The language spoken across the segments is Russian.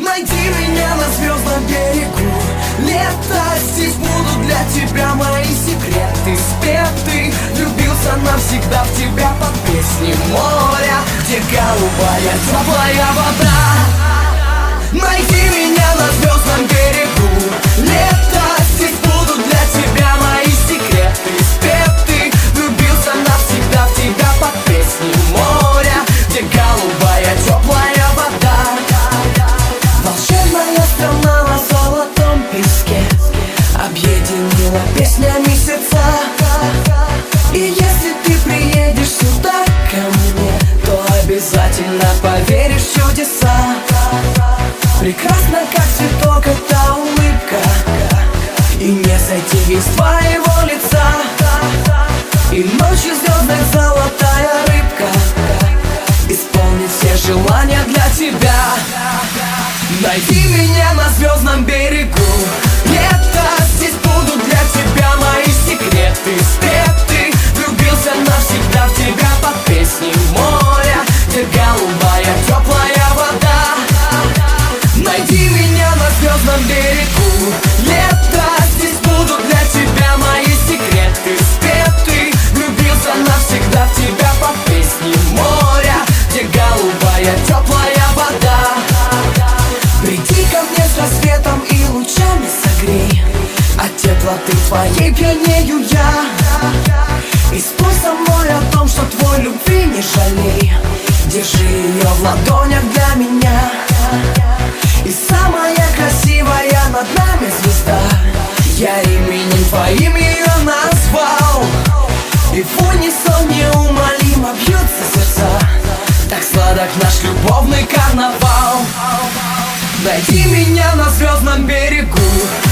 Найди меня на звездном берегу. Лето, здесь будут для тебя мои секреты спеты. Влюбился навсегда в тебя под песни моря, где голубая теплая вода. Найди меня на звездном берегу. Лето, здесь будут для тебя мои секреты спеты. Влюбился навсегда в тебя под песни моря, где голубая теплая вода. Волшебная страна на золотом песке объединила песнями сердца. И если ты приедешь сюда ко мне, то обязательно поверишь в чудеса. Прекрасно, как цветок, эта улыбка, и не сойти из твоего лица. И ночью звездная золотая рыбка исполнит все желания для тебя. Найди меня на звездном берегу. Лето, здесь будут для тебя мои секреты спеты. Влюбился навсегда в тебя под песни моря, где голубая теплая вода. Найди меня на звездном берегу. Лето, здесь будут для тебя мои секреты спеты. Влюбился навсегда в тебя под песни моря, где голубая теплая вода. Приди ко мне с рассветом и лучами согрей, от теплоты твоей пьянею я. И спой со мной о том, что твой любви не жалей. Держи ее в ладонях для меня. И самая красивая над нами звезда, я именем твоим ее назвал. И в унисон неумолимо бьются сердца, так сладок наш любовный карнавал. Найди меня на звездном берегу.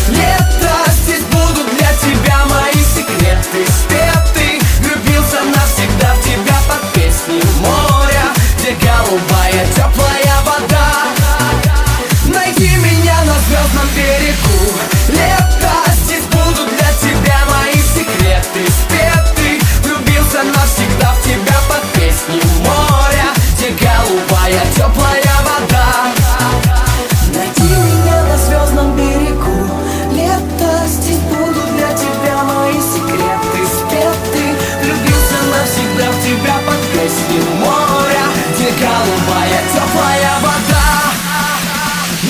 Лето, здесь будут для тебя мои секреты спеты. Влюбился навсегда в тебя под песни моря, где голубая теплая вода. Найди меня на звездном берегу. Лето, здесь будут для тебя мои секреты спеты. Влюбился навсегда в тебя под песни моря, где голубая теплая вода. Найди меня на звездном берегу. Лето, здесь будут для тебя мои секреты спеты. Влюбился навсегда в тебя под песни моря, где голубая теплая вода.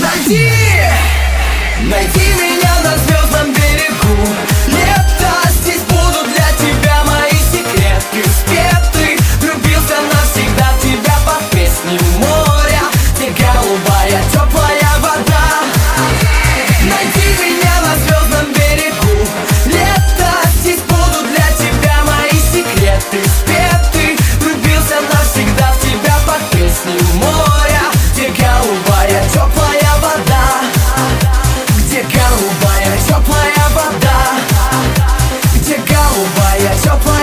Найди меня на звездном берегу. Лето, здесь будут для тебя мои секреты спеты. Влюбился навсегда в тебя под песни моря, где голубая теплая вода. Найди меня на звездном берегу. Лето, здесь будут для тебя мои секреты спеты. Влюбился навсегда в тебя под песни моря, где голубая теплая вода. Где голубая теплая вода. Где голубая теплая